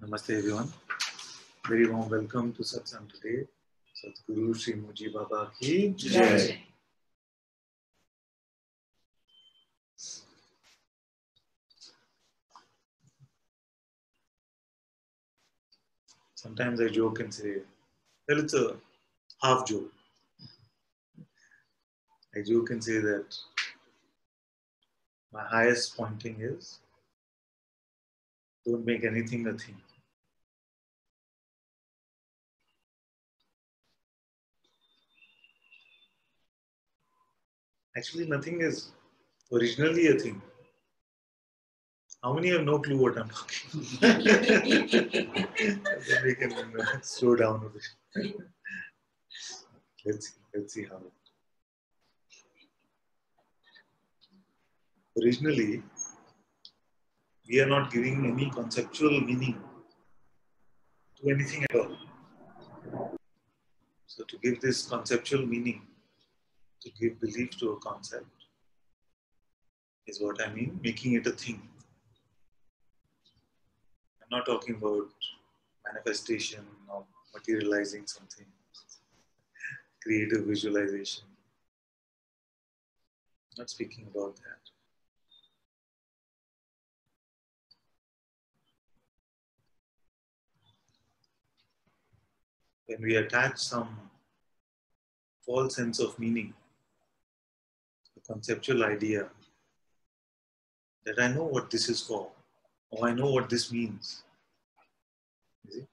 Namaste everyone. Very warm welcome to Satsang today. Sadhguru Sri Muji Baba ki Jai. Sometimes I joke and say, well, it's a half joke. I joke and say that my highest pointing is, don't make anything a thing. Actually, nothing is originally a thing. How many have no clue what I'm talking? Then we can slow down a bit. Let's see how. Originally, we are not giving any conceptual meaning to anything at all. So to give this conceptual meaning, to give belief to a concept, is what I mean, making it a thing. I'm not talking about manifestation or materializing something, creative visualization. I'm not speaking about that. When we attach some false sense of meaning, a conceptual idea that I know what this is for, or I know what this means. You see?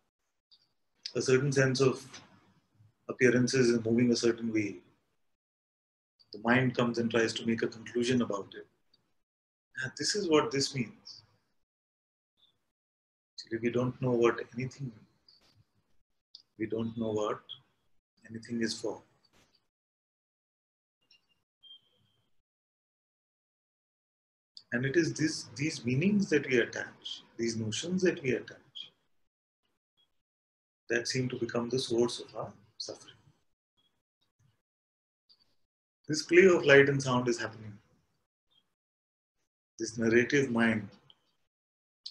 A certain sense of appearances is moving a certain way. The mind comes and tries to make a conclusion about it. And this is what this means. Actually, we don't know what anything means. We don't know what anything is for. And it is these meanings that we attach, these notions that we attach, that seem to become the source of our suffering. This play of light and sound is happening. This narrative mind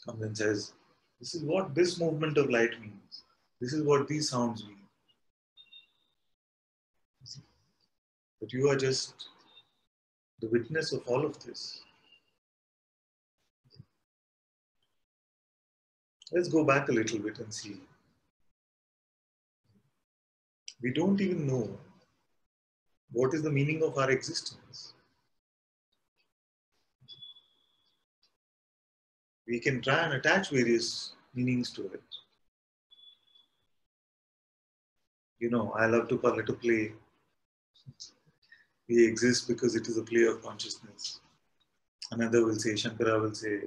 comes and says, this is what this movement of light means. This is what these sounds mean. But you are just the witness of all of this. Let's go back a little bit and see. We don't even know what is the meaning of our existence. We can try and attach various meanings to it. You know, I love to call it a play. We exist because it is a play of consciousness. Another will say, Shankara will say,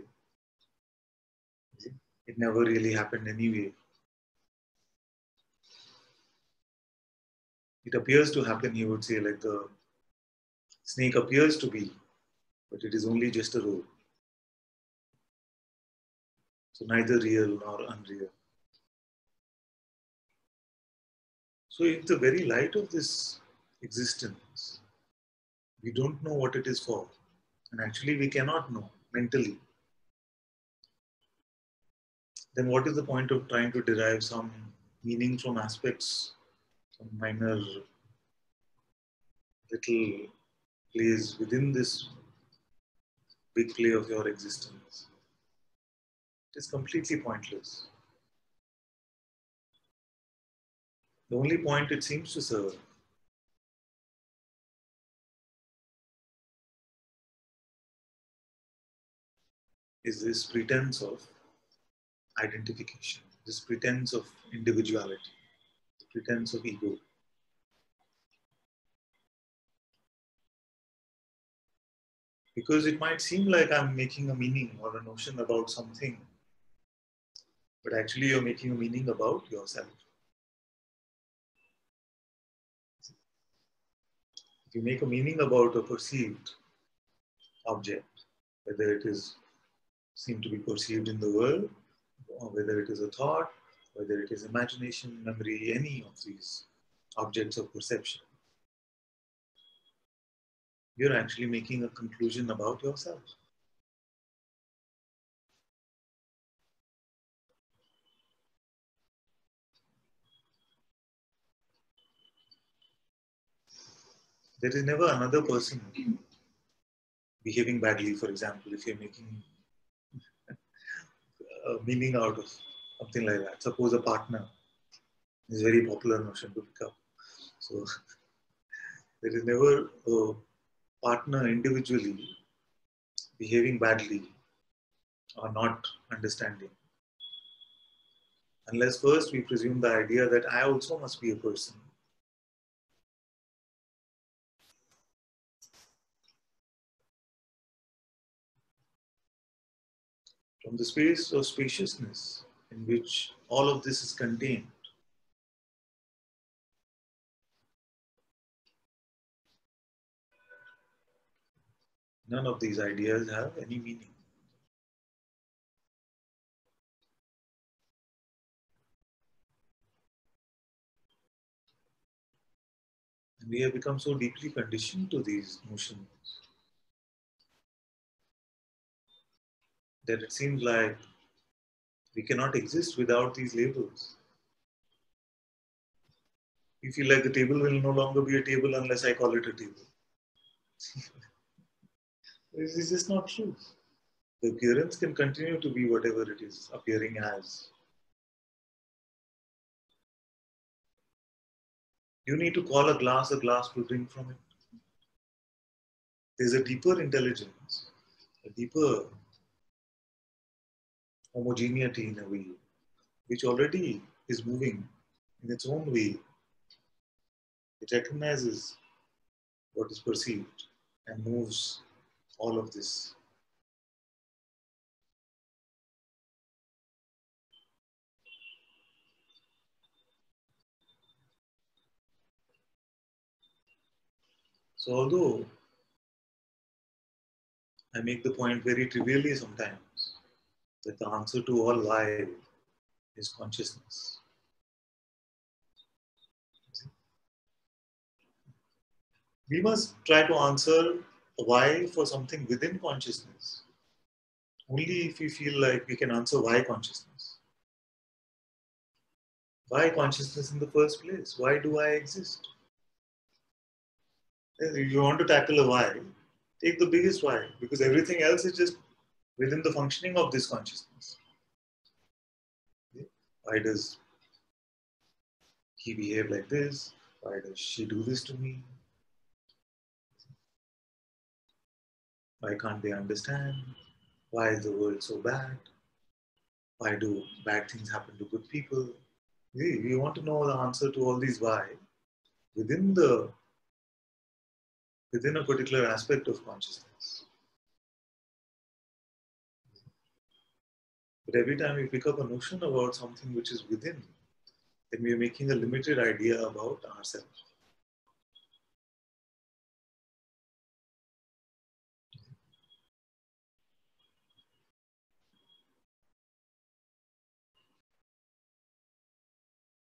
it never really happened anyway. It appears to happen, he would say, like the snake appears to be, but it is only just a rope. So neither real nor unreal. So in the very light of this existence, we don't know what it is for. And actually we cannot know mentally. Then what is the point of trying to derive some meaning from aspects, some minor little plays within this big play of your existence? It is completely pointless. The only point it seems to serve is this pretense of identification, this pretense of individuality, the pretense of ego. Because it might seem like I'm making a meaning or a notion about something, but actually you're making a meaning about yourself. If you make a meaning about a perceived object, whether it is seen to be perceived in the world, or whether it is a thought, whether it is imagination, memory, any of these objects of perception, you're actually making a conclusion about yourself. There is never another person behaving badly, for example, if you're making a meaning out of something like that. Suppose a partner is a very popular notion to pick up. So there is never a partner individually behaving badly or not understanding. Unless first we presume the idea that I also must be a person. From the space of spaciousness in which all of this is contained, none of these ideas have any meaning. And we have become so deeply conditioned to these notions that it seems like we cannot exist without these labels. We feel like the table will no longer be a table unless I call it a table. This is just not true. The appearance can continue to be whatever it is appearing as. You need to call a glass to drink from it. There's a deeper intelligence, a deeper homogeneity in a way, which already is moving in its own way. It recognizes what is perceived and moves all of this. So although I make the point very trivially sometimes that the answer to all why is consciousness. We must try to answer why for something within consciousness only if we feel like we can answer why consciousness. Why consciousness in the first place? Why do I exist? If you want to tackle a why, take the biggest why, because everything else is just within the functioning of this consciousness. Why does he behave like this? Why does she do this to me? Why can't they understand? Why is the world so bad? Why do bad things happen to good people? We want to know the answer to all these why within within a particular aspect of consciousness. But every time we pick up a notion about something which is within, then we are making a limited idea about ourselves.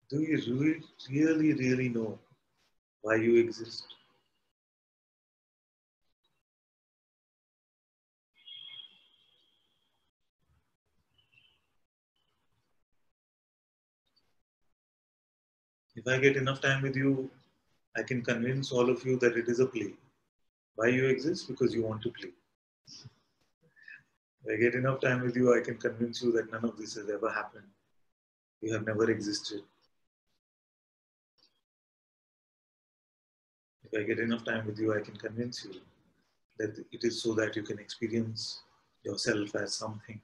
Do you really know why you exist? If I get enough time with you, I can convince all of you that it is a play. Why you exist? Because you want to play. If I get enough time with you, I can convince you that none of this has ever happened. You have never existed. If I get enough time with you, I can convince you that it is so that you can experience yourself as something.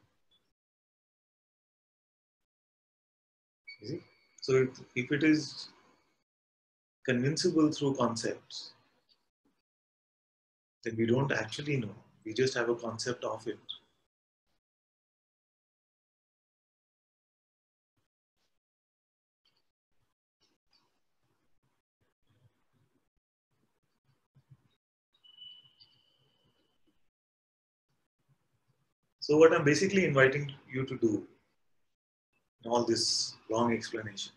You see? So if it is convincible through concepts, then we don't actually know. We just have a concept of it. So what I'm basically inviting you to do in all this long explanation,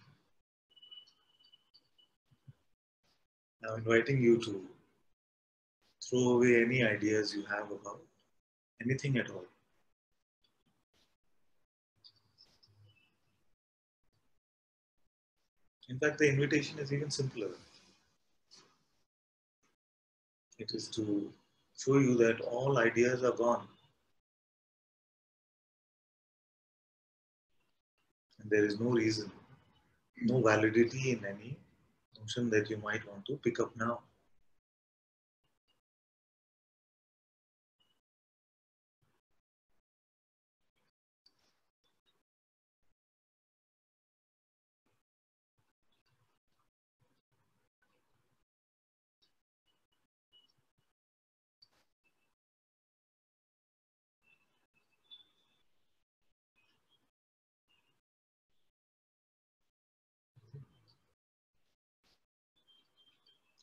I'm inviting you to throw away any ideas you have about anything at all. In fact, the invitation is even simpler. It is to show you that all ideas are gone. And there is no reason, no validity in any notion that you might want to pick up now.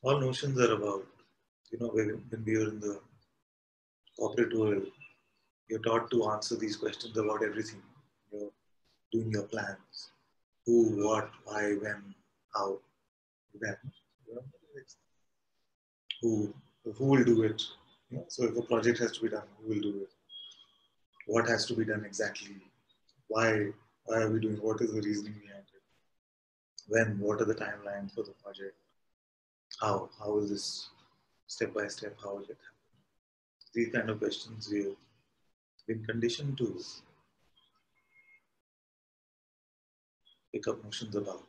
All notions are about, when we are in the corporate world, you're taught to answer these questions about everything. You're doing your plans. Who, what, why, when, how, when. You know, who, who will do it? So if a project has to be done, who will do it? What has to be done exactly? Why? Why are we doing? What is the reasoning behind it? When? What are the timelines for the project? How? How will this step by step? How will it happen? These kind of questions we've been conditioned to pick up notions about.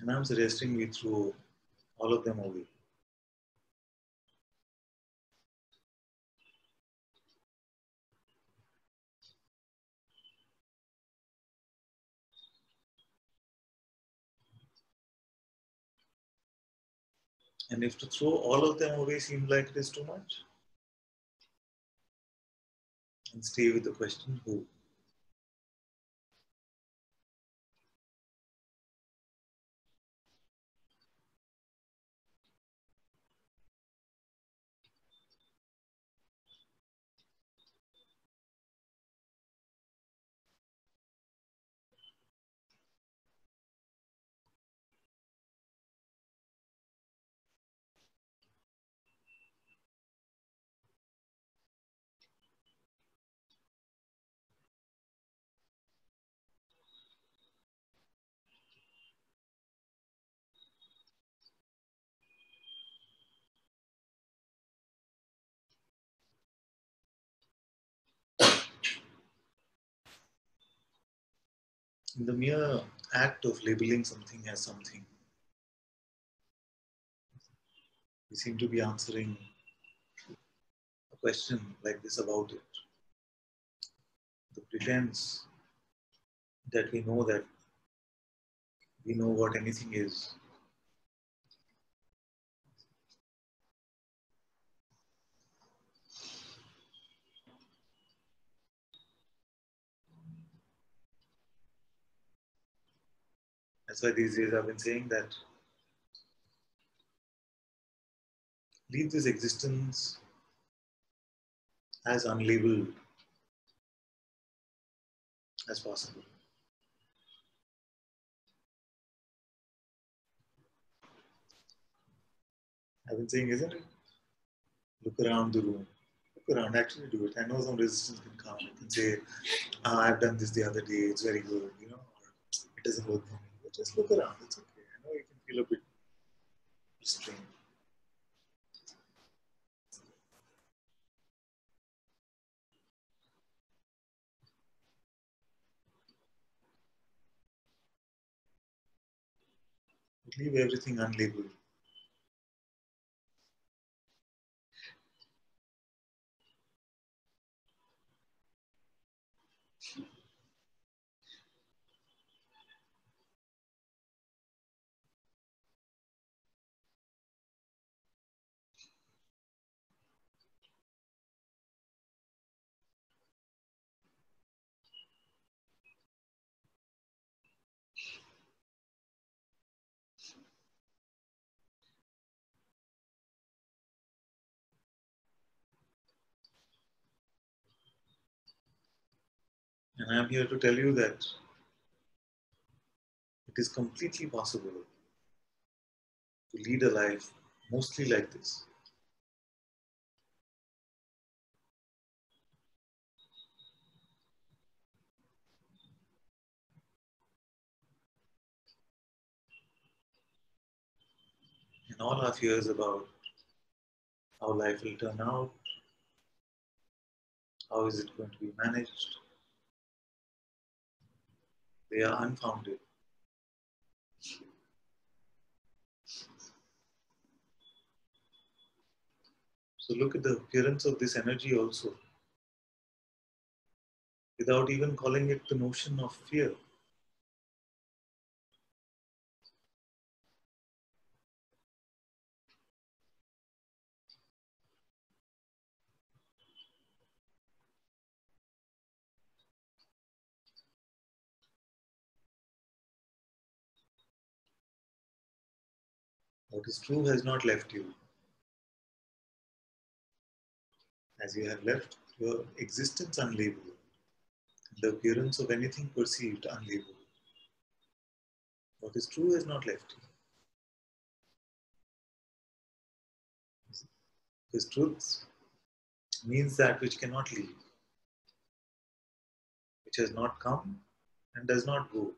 And I'm suggesting we throw all of them away. And if to throw all of them away seems like it is too much, and stay with the question who. In the mere act of labeling something as something, we seem to be answering a question like this about it. The pretense that we know what anything is. That's why these days I've been saying that leave this existence as unlabeled as possible. I've been saying, isn't it? Look around the room. Look around, actually do it. I know some resistance can come. You can say, I've done this the other day, it's very good, or it doesn't work for me. But just look around, it's okay. I know you can feel a bit restrained. But leave everything unlabeled. And I'm here to tell you that it is completely possible to lead a life mostly like this. And all our fears about how life will turn out, how is it going to be managed, they are unfounded. So look at the appearance of this energy also, without even calling it the notion of fear. What is true has not left you, as you have left your existence unlabeled, the appearance of anything perceived unlabeled. What is true has not left you. Because truth means that which cannot leave, which has not come and does not go.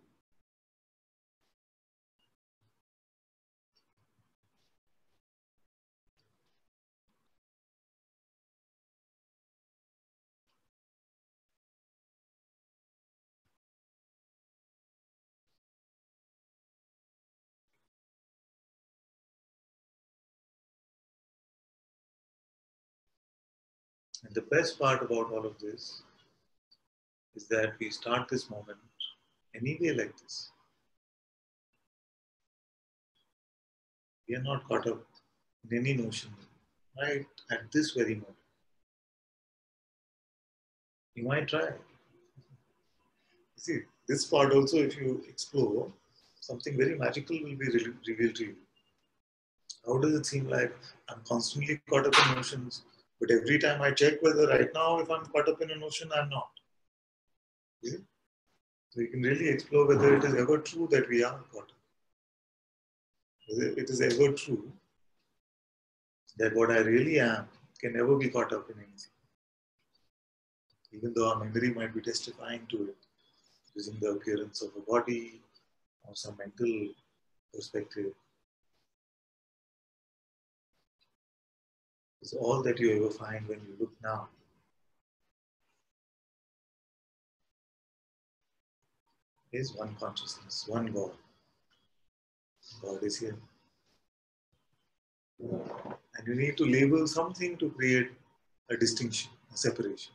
And the best part about all of this is that we start this moment anyway like this. We are not caught up in any notion right at this very moment. You might try. See, this part also, if you explore, something very magical will be revealed to you. How does it seem like I'm constantly caught up in notions, but every time I check whether right now, if I'm caught up in a notion, I'm not. See? So you can really explore whether it is ever true that we are caught up. Whether it is ever true that what I really am can never be caught up in anything. Even though our memory might be testifying to it, using the appearance of a body or some mental perspective. It's all that you ever find when you look now. Is one consciousness, one God. God is here. And you need to label something to create a distinction, a separation.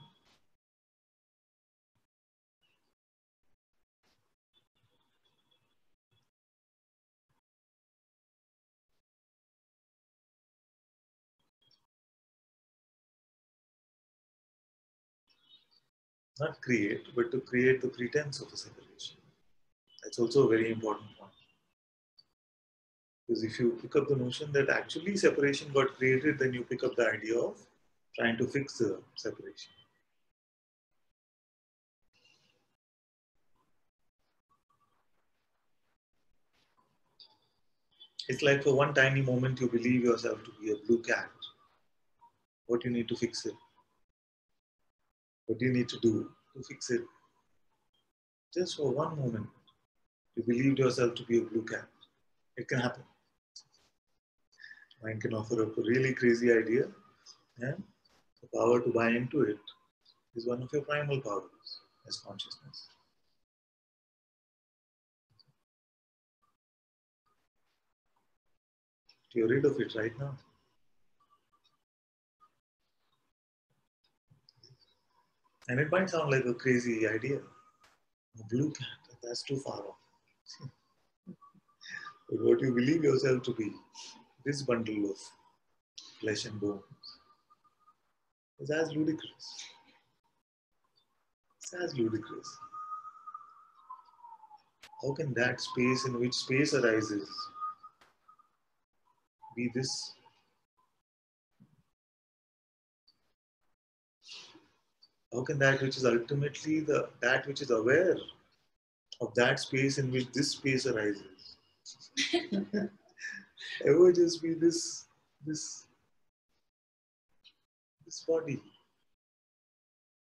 Not create, but to create the pretense of a separation. That's also a very important point. Because if you pick up the notion that actually separation got created, then you pick up the idea of trying to fix the separation. It's like for one tiny moment you believe yourself to be a blue cat. What you need to fix it? What do you need to do to fix it? Just for one moment, you believed yourself to be a blue cat. It can happen. Mind can offer up a really crazy idea, and the power to buy into it is one of your primal powers as consciousness. You're rid of it right now. And it might sound like a crazy idea. A blue cat, that's too far off. But what you believe yourself to be, this bundle of flesh and bones, is as ludicrous. It's as ludicrous. How can that space in which space arises be this? How can that which is ultimately that which is aware of that space in which this space arises ever just be this this body?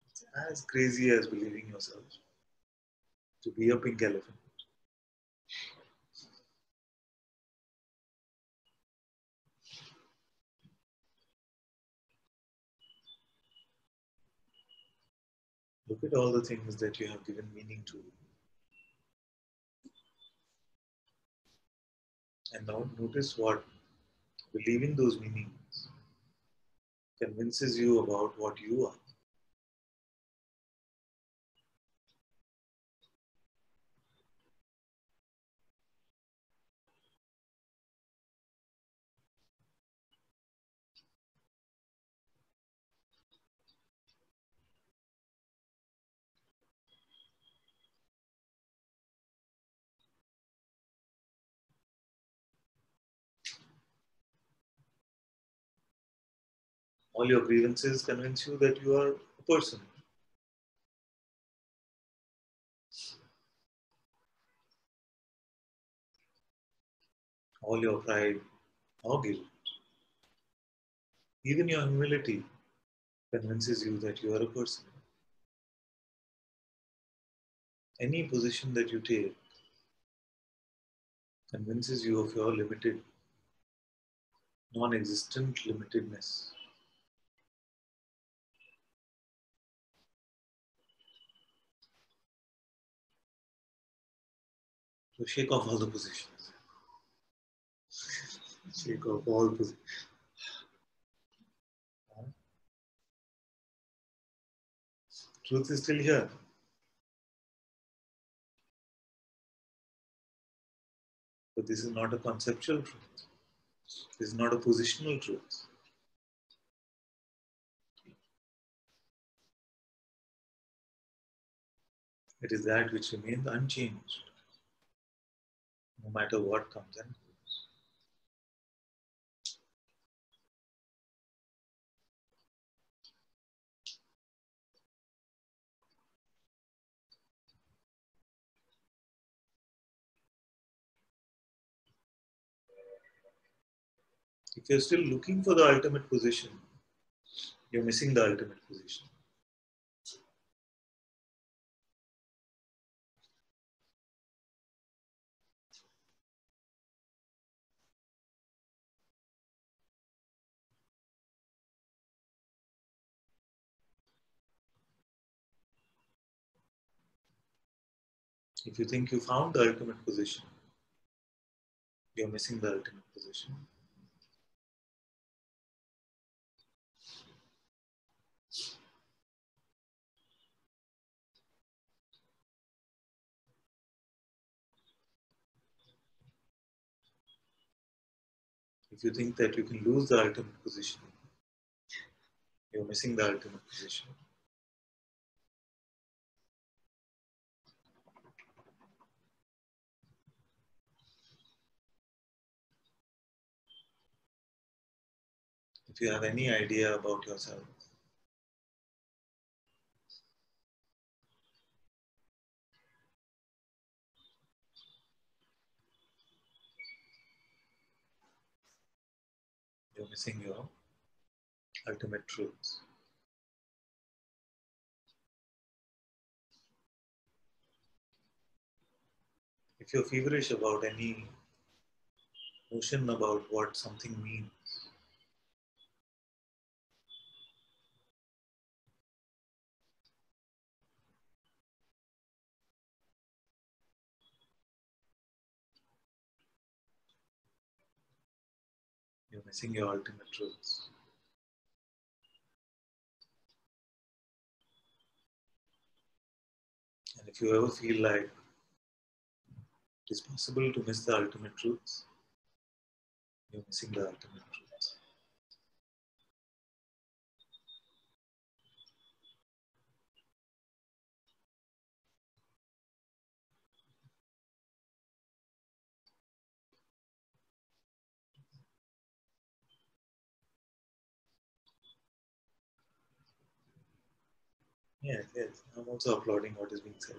It's as crazy as believing yourself to be a pink elephant. Look at all the things that you have given meaning to. And now notice what believing those meanings convinces you about what you are. All your grievances convince you that you are a person. All your pride or guilt, even your humility convinces you that you are a person. Any position that you take convinces you of your limited, non-existent limitedness. So shake off all the positions. Shake off all positions. Truth is still here. But this is not a conceptual truth. This is not a positional truth. It is that which remains unchanged, no matter what comes and goes. If you're still looking for the ultimate position, you're missing the ultimate position. If you think you found the ultimate position, you're missing the ultimate position. If you think that you can lose the ultimate position, you're missing the ultimate position. If you have any idea about yourself, you're missing your ultimate truth. If you're feverish about any notion about what something means, you're missing your ultimate truth. And if you ever feel like it is possible to miss the ultimate truth, you're missing the ultimate truth. Yes, yes. I'm also applauding what is being said.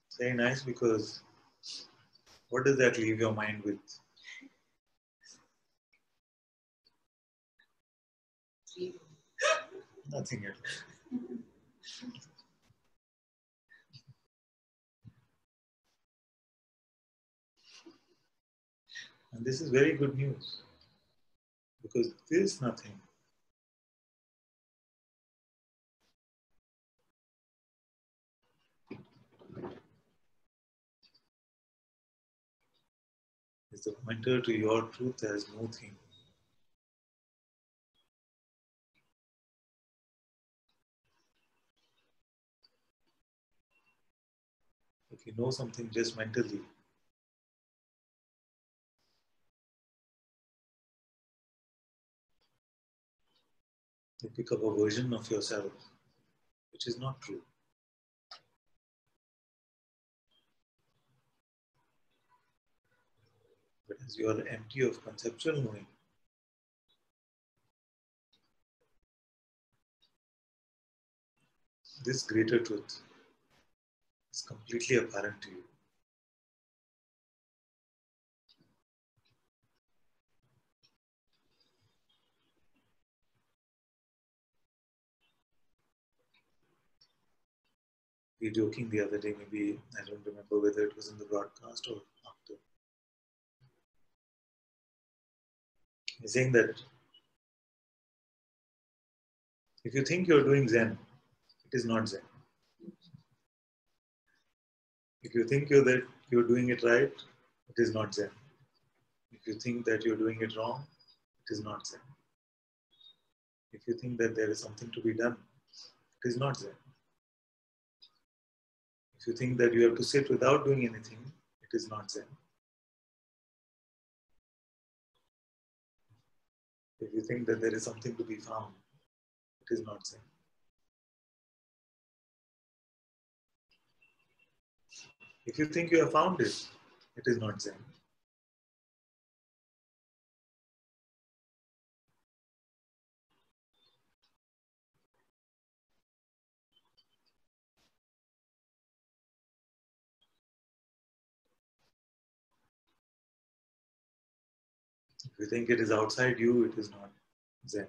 It's very nice because what does that leave your mind with? Nothing at all. And this is very good news because this nothing is the pointer to your truth as no thing. If you know something just mentally, you pick up a version of yourself which is not true. But as you are empty of conceptual knowing, this greater truth is completely apparent to you. We were joking the other day, maybe I don't remember whether it was in the broadcast or after. We're saying that if you think you're doing Zen, it is not Zen. If you think you're doing it right, it is not Zen. If you think that you're doing it wrong, it is not Zen. If you think that there is something to be done, it is not Zen. If you think that you have to sit without doing anything, it is not Zen. If you think that there is something to be found, it is not Zen. If you think you have found it, it is not Zen. If you think it is outside you, it is not Zen.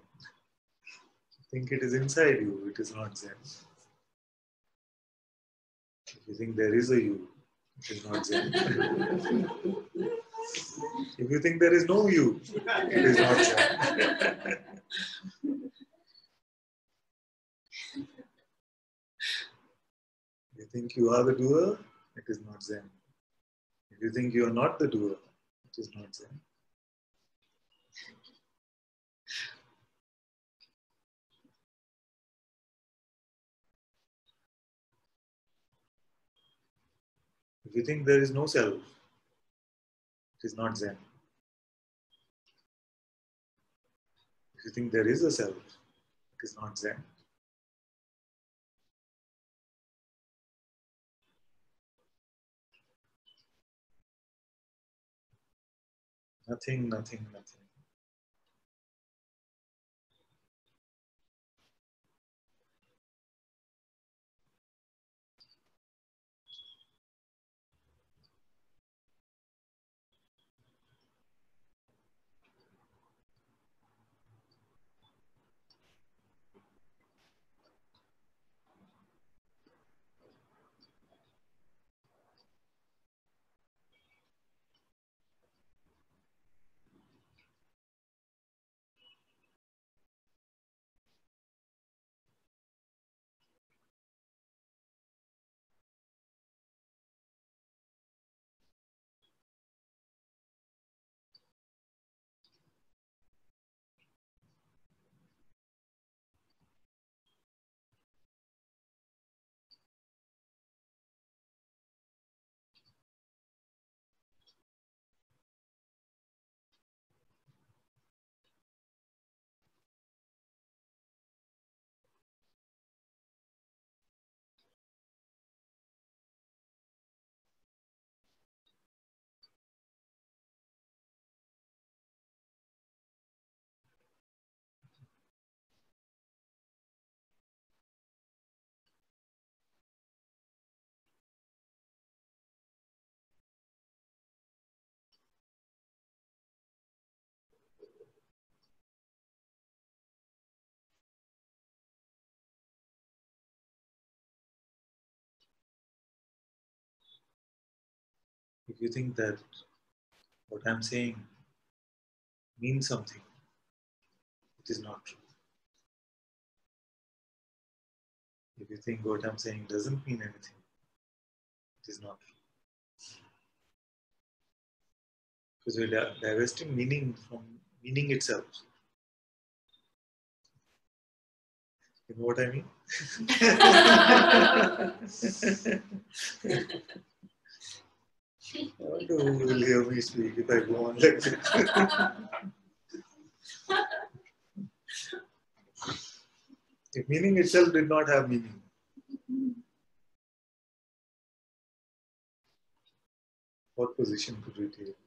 If you think it is inside you, it is not Zen. If you think there is a you, it is not Zen. If you think there is no you, it is not Zen. If you think you are the doer, it is not Zen. If you think you are not the doer, it is not Zen. If you think there is no self, it is not Zen. If you think there is a self, it is not Zen. Nothing, nothing, nothing. If you think that what I'm saying means something, it is not true. If you think what I'm saying doesn't mean anything, it is not true. Because we're divesting meaning from meaning itself. You know what I mean? I wonder who will hear me speak if I go on like this. If meaning itself did not have meaning, what position could we take?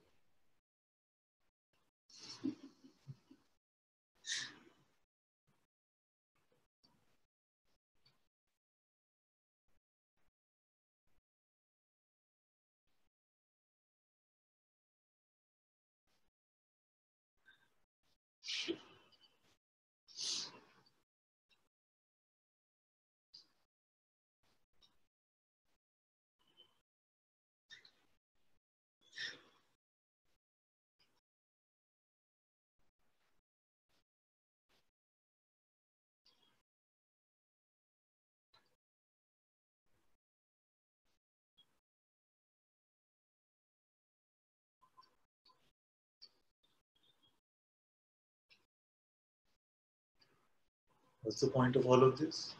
What's the point of all of this?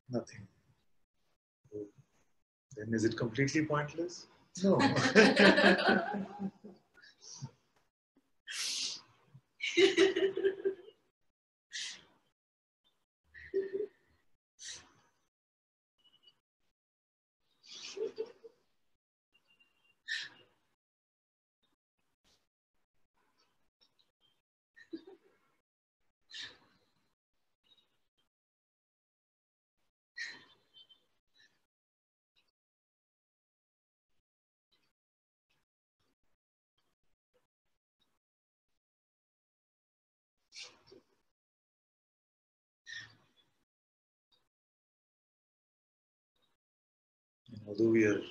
Nothing. Then is it completely pointless? No. And although we are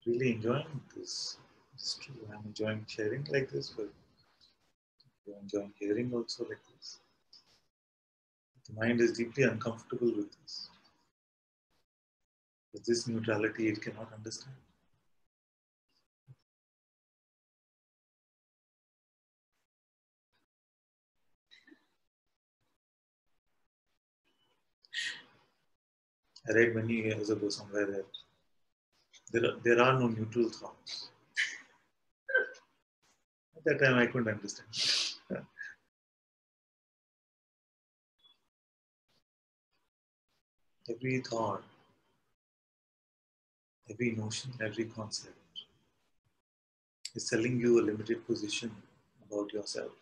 really enjoying this, it's true, I'm enjoying sharing like this, but you're enjoying hearing also like this. The mind is deeply uncomfortable with this. With this neutrality, it cannot understand. I read many years ago somewhere that there are no neutral thoughts. At that time, I couldn't understand. Every thought, every notion, every concept is telling you a limited position about yourself.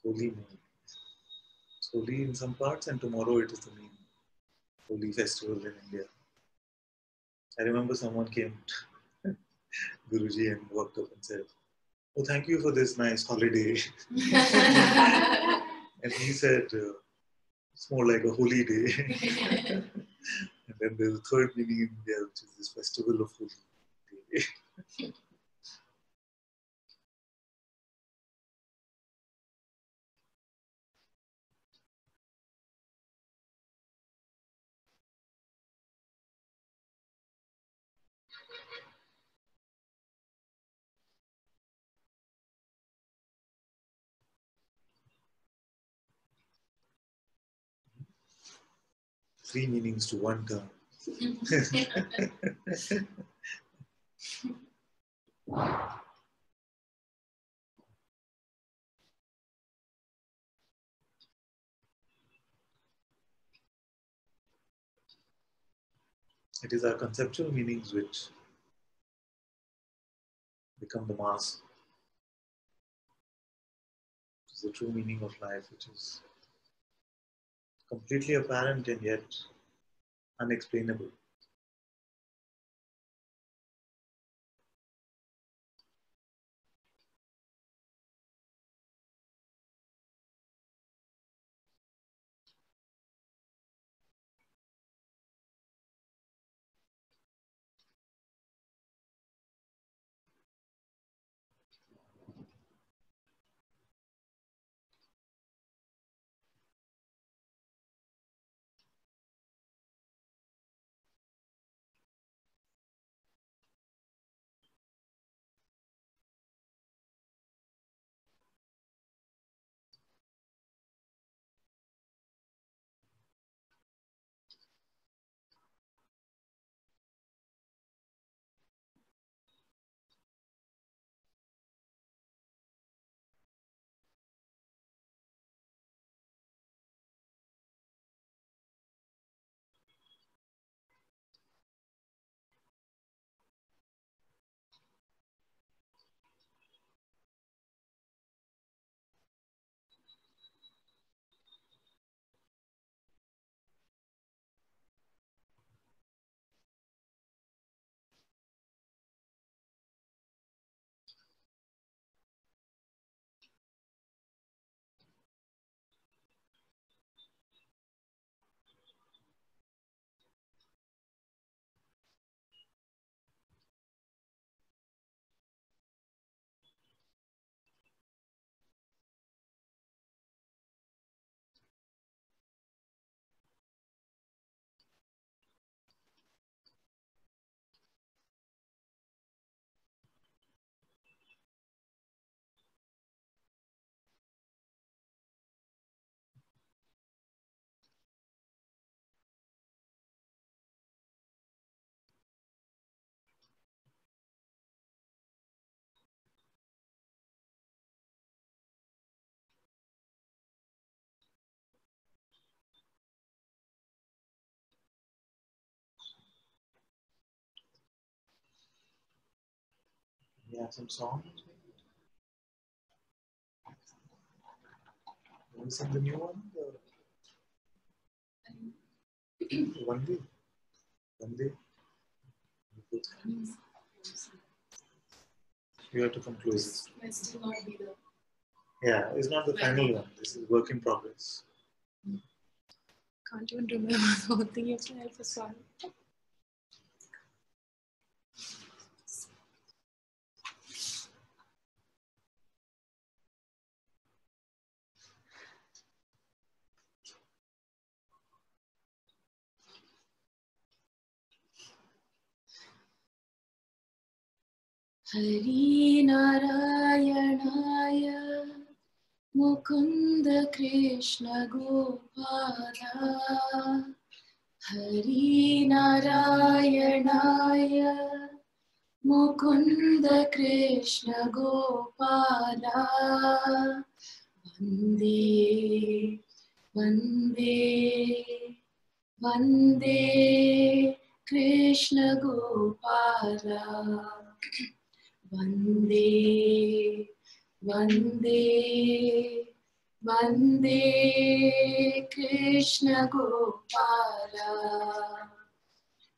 Holy moon. It's holy in some parts, and tomorrow it is the main holy festival in India. I remember someone came to Guruji and walked up and said, "Oh, thank you for this nice holiday." And he said, "It's more like a holy day." And then there's a third meaning in India, which is this festival of holy day. 3 meanings to one term. It is our conceptual meanings which become the mask. It is the true meaning of life, which is completely apparent and yet unexplainable. We have some songs. Want to sing the new one? One day. One day. You have to come close. Might still not be the Yeah, it's not the final one. This is work in progress. can't even remember the whole thing. You have to help us solve. Hari Narayanaya Mukunda Krishna Gopada Hari Narayanaya Mukunda Krishna Gopala Vande Vande Vande Krishna Gopala Vande Vande Vande Krishna Gopala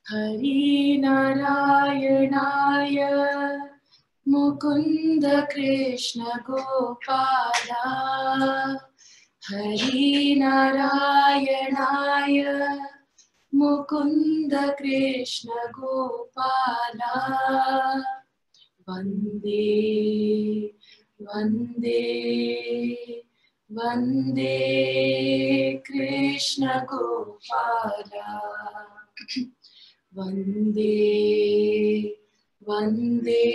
Hari Narayanaya Mukunda Krishna Gopala Hari Narayanaya Mukunda Krishna Gopala Vande Vande Vande Krishna Gopala Vande Vande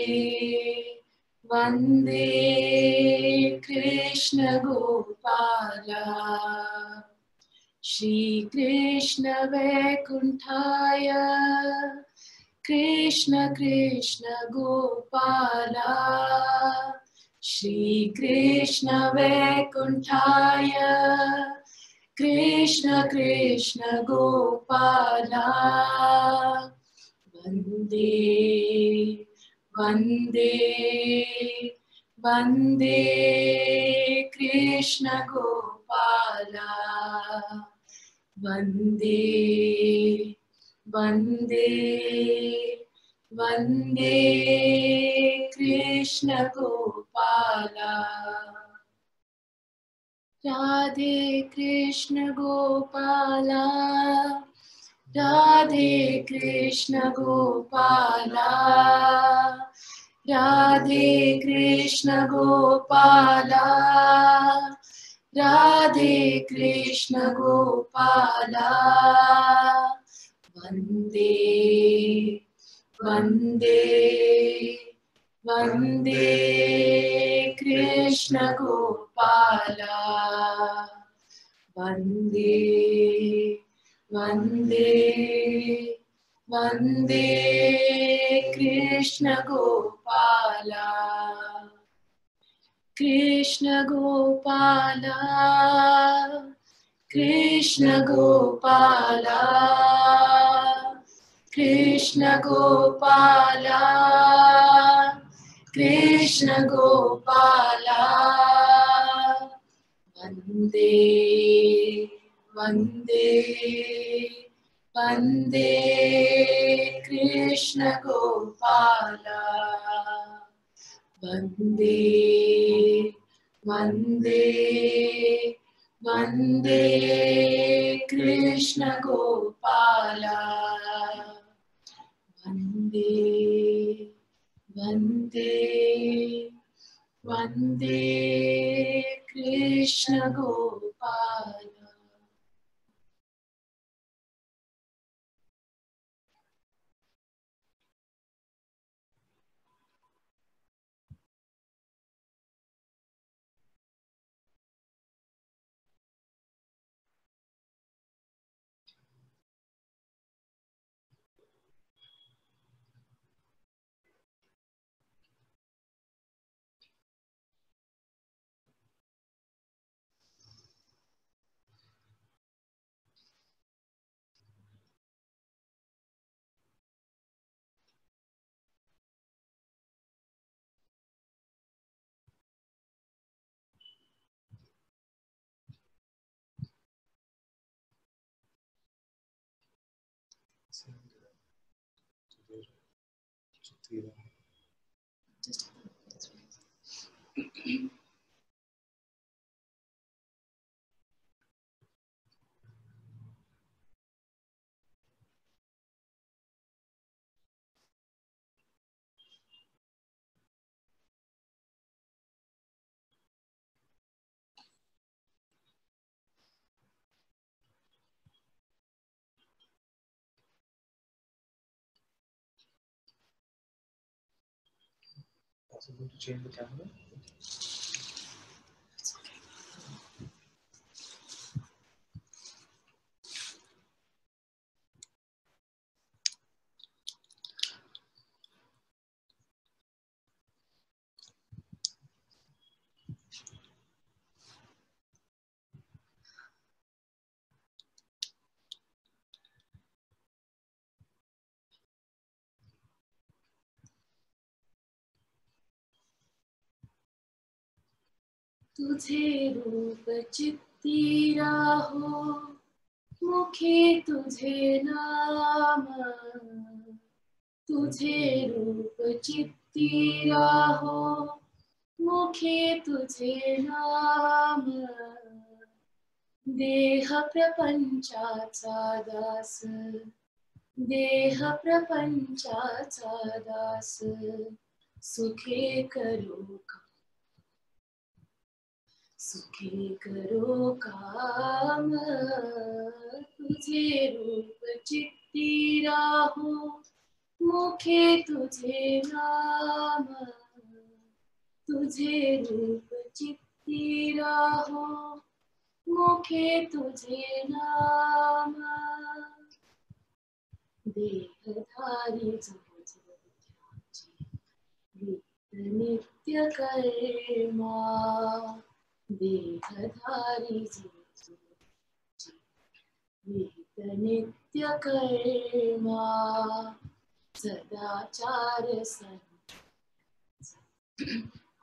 Vande Krishna Gopala Shri Krishna Vaikuntaya Krishna Krishna Gopala Shri Krishna Vaikuntaya Krishna Krishna Gopala वन्दे वन्दे कृष्ण गोपाला वन्दे वन्दे वन्दे कृष्ण गोपाला राधे कृष्ण गोपाला राधे कृष्ण गोपाला राधे कृष्ण गोपाला राधे कृष्ण गोपाला वन्दे वन्दे वन्दे कृष्ण गोपाला वन्दे वन्दे वन्दे कृष्ण गोपाला कृष्ण गोपाला कृष्ण गोपाला कृष्ण गोपाला कृष्ण गोपाला वन्दे वन्दे वन्दे कृष्ण गोपाला वन्दे वन्दे वन्दे कृष्ण गोपाला वन्दे वन्दे वन्दे Krishna Gopala Possible to change the camera? तुझे रूप चित्ती राहो मुखे तुझे नाम तुझे रूप चित्ती राहो मुखे तुझे नाम देह प्रपंचाचा दास देह प्रपंचाचा दास सुखे करो सुखे करो काम तुझे रूप चित्ती राहो मुखे तुझे नाम तुझे रूप चित्ती राहो मुखे तुझे नाम देहधारी जो नित्य कर्मा देहधारी नित्य कर्मा सदाचार संत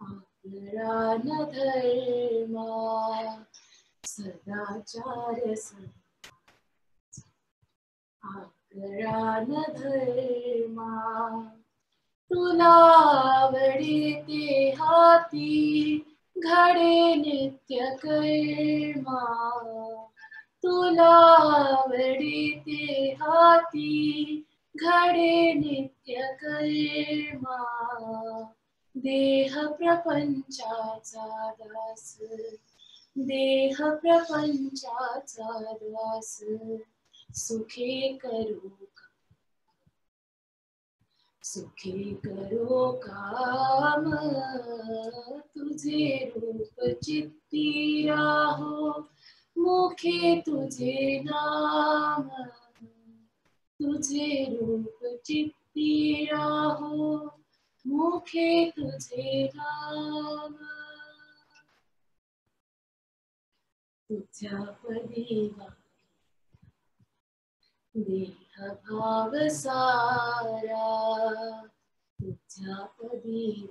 आकरा न धर्मा सदाचार संत आकरा न धर्मा तुला आवडीते हाती घडे नित्य कर्मा तुला आवडीते हाती घडे नित्य कर्मा देह प्रपंचाचा दास देह प्रपंचाचा दास सुखे करू सुखी करो काम तुझे रूप चित्ती राहो मुखे तुझे नाम तुझे रूप चित्ती राहो मुखे तुझे नाम तुझ्या पदी देह भाव सारा तुझ्या पदी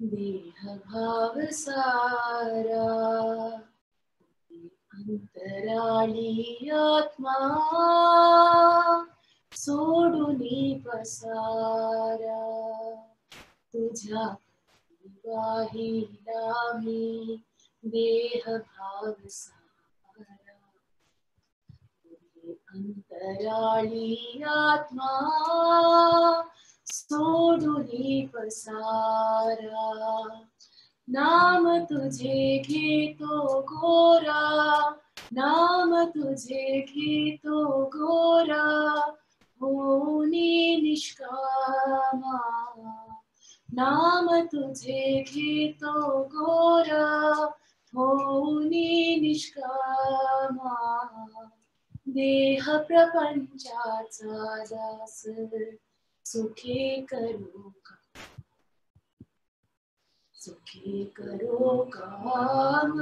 देह भाव सारा अंतराळी आत्मा सोडूनी पसारा तुझ्या वाहिला मी देह भाव सारा अंतराळी आत्मा सोडूनी पसारा नाम तुझे घेतो गोरा नाम तुझे घेतो गोरा होनी निष्कामा नाम तुझे घेतो गोरा होनी निष्कामा देह प्रपंचाचा दास सुखे करू सुखी करो काम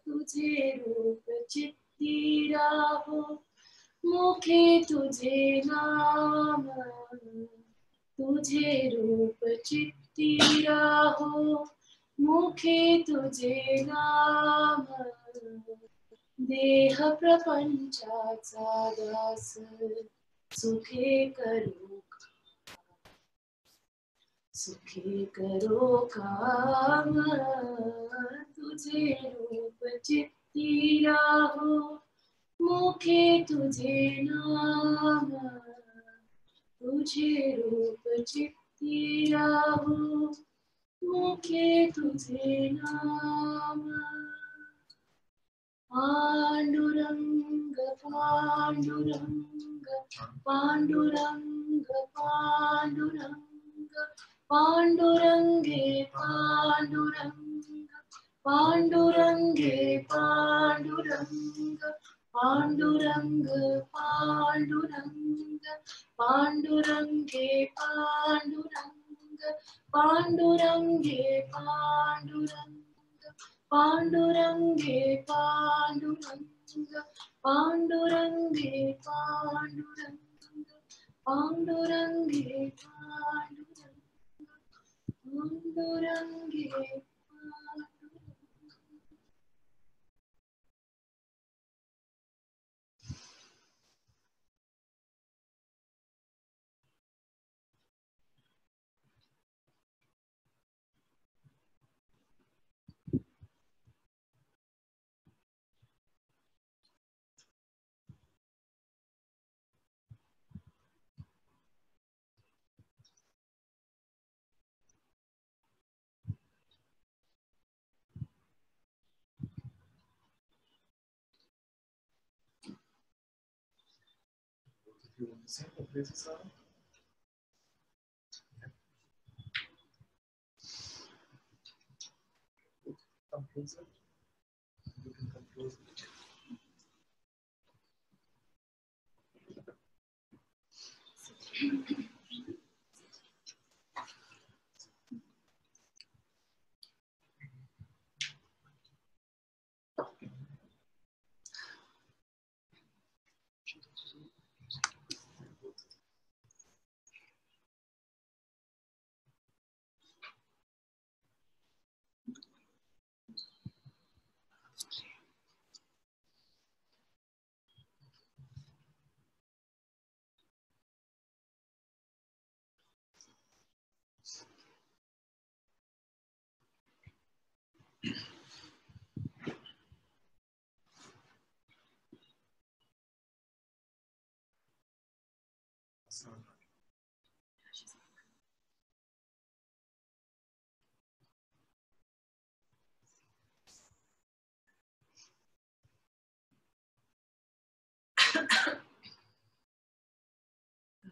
तुझे रूप चित्ती राहो मुखे तुझे नाम तुझे रूप चित्ती राहो मुखे तुझे नाम देह प्रपंचाचा दास सुखे करू सुखी करो काम तुझे रूप चित्ती राहो मुखे तुझे नाम तुझे रूप चित्ती राहो मुखे तुझे नाम Pandurang Pandurang Pandurang Pandurang पांडुरंगे Pandurang पांडुरंगे Pandurang Pandurang Pandurang पांडुरंगे Pandurang पांडुरंगे Pandurang पांडुरंगे Pandurang पांडुरंगे Pandurang पांडुरंगे Pandurang पांडुरंगे You want to sing the praises are? Come closer. You can come closer.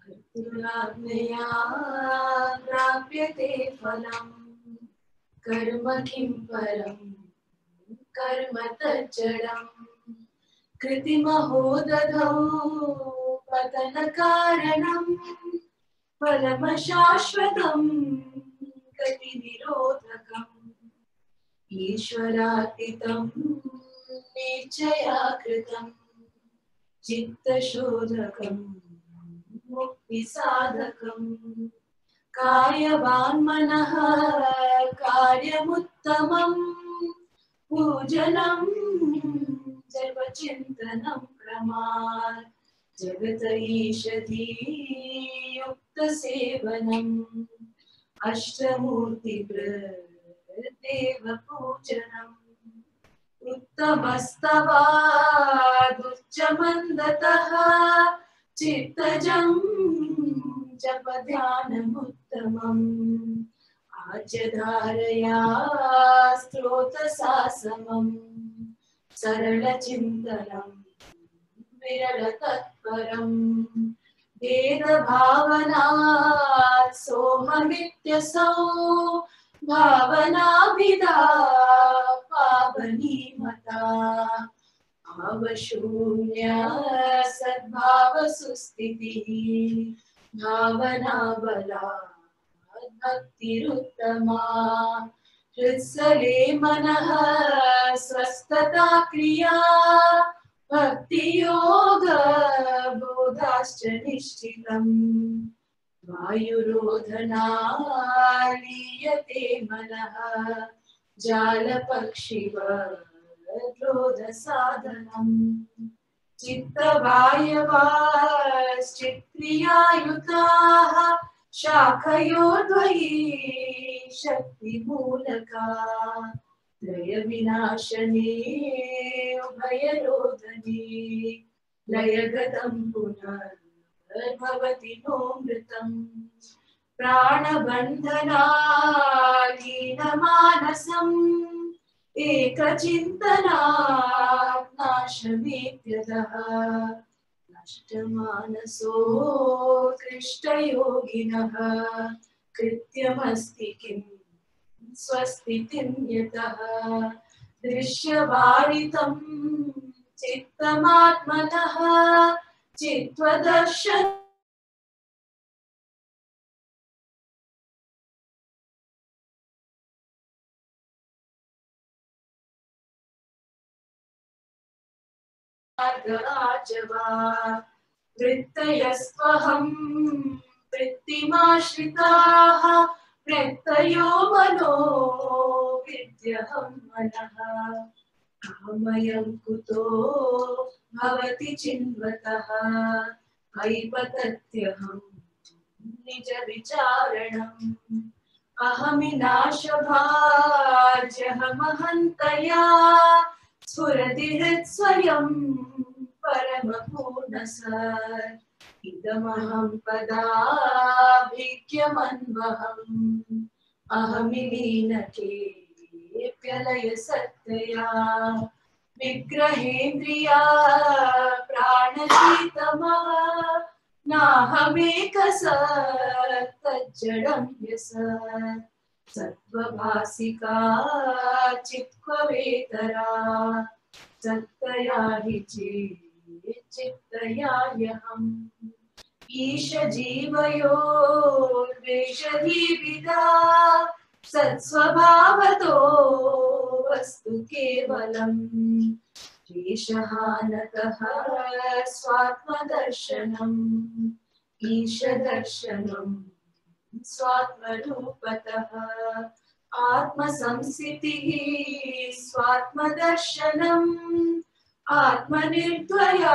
कर्तुराज्ञया प्राप्यते फलम् कर्म किं परम् कर्म तज्जडम् कृतिमहो दधौ पतनकारणम् फलमशाश्वतम् गतिनिरोधकम् ईश्वरार्पितम् निश्चया कृतम् चित्तशोधकम् मुक्तिसाधकम् कार्यवान् मनः कार्यमुत्तमम् पूजनम् जपचिन्तनं क्रमात् जगत ईशधीयुक्तसेवनम् अष्टमूर्तिदेव पूजनम् उत्तमस्तवादुच्चमन्दतः चित्तजं जप ध्यानमुत्तमम् आज्यधारया स्तोत्रशासनम् सरलचिन्तनं विरलतत्परम् वेदभावनात् सोममित्यसौ भावनाभिधा पावनीमता भावशून्य सद्भावसुस्थितिः भावना बलात् भक्तिरुत्तमा हृत्सले मनः स्वस्थता क्रिया भक्तियोग बोधाश्च निश्चितम् वायुरोधना लीयते मनः जालपक्षिवरोधसाधनम् चित्तवायवाश्चित्क्रियायुताः शाखयोर्द्वयी शक्तिमूलका त्रयविनाशने उभयरोधने लयगतं पुनर्भवति नोऽमृतम् प्राणबन्धनालीनमानसम् एकचिन्तनात् नाशमेत्यतः नष्टमानसो कृष्टयोगिनः कृत्यमस्ति किं स्वस्तितिं यतः दृश्यवारितं चित्तमात्मनः चित्वदर्शन आजवा वृत्तयस्त्वहं वृत्तिमाश्रिताः प्रत्ययो मनो विद्यहं मनः कामयं कुतो भवति चिन्वतः हैपतत्यहं निजविचारणम् अहमिनाशभाज्यहमहन्तया स्फुरति हृत्स्वयं परमपूर्णसत् इदमहं पदाभिक्यमन्वहम् अहमिलीनके प्यलयसत्तया विग्रहेन्द्रिया प्राणजीतमः नाहमेकसत्तज्जडं यसत् सत्त्वभासिका चित्क्ववेतरा सत्तया हि चित्तया ह्यहम् ईशजीवयोर्वेषधीविदा सत्स्वभावतो वस्तु केवलम् ईशहानतः स्वात्मदर्शनम् ईशदर्शनम् स्वात्मरूपतः आत्मसंस्थितिः स्वात्मदर्शनम् आत्मनिर्द्वयात्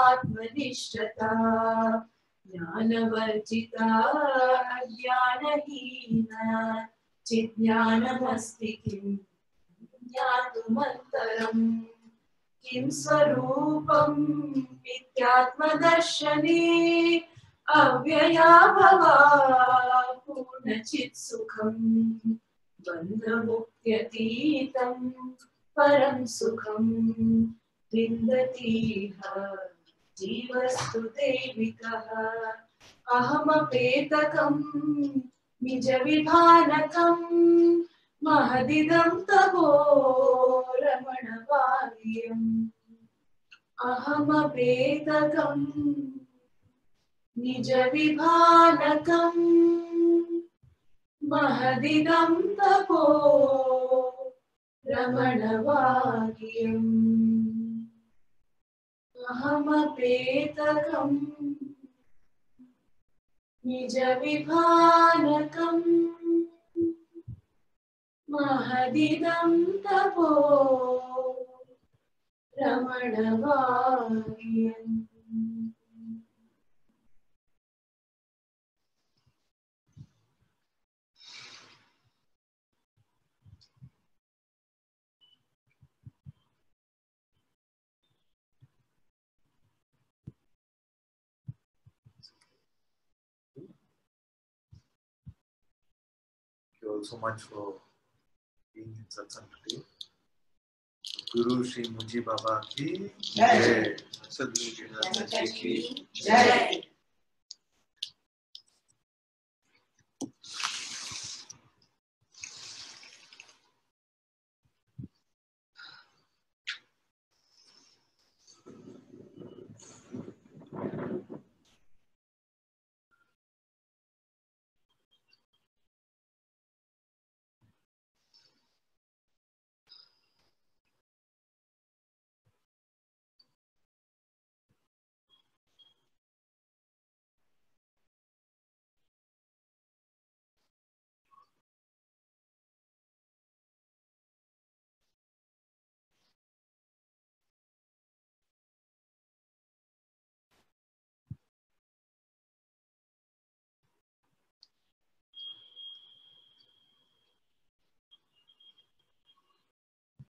आत्मनिष्ठता ज्ञानवर्जिता ज्ञानहीना चिज्ञानमस्ति किं ज्ञातुमन्तरम् किं स्वरूपम् इत्यात्मदर्शने अव्यया भवा पूर्णचित् सुखम् बन्धमुक्त्यतीतं परं सुखम् विन्दतीह जीवस्तु दैविकः अहमपेतकम् निजविभानकम् महदिदं तपो रमणवार्यम् अहमपेतकम् निजविभानकम् महदिदं तपो रमणवार्यम् अहमपेतकम् निजविभानकम् महदिदं तपो रमणवार्यम्. Thank you all so much for being in Satsang today. Guru Shri Muji Baba ki Jai. Sadhguru Ji Maharaj ki Jai.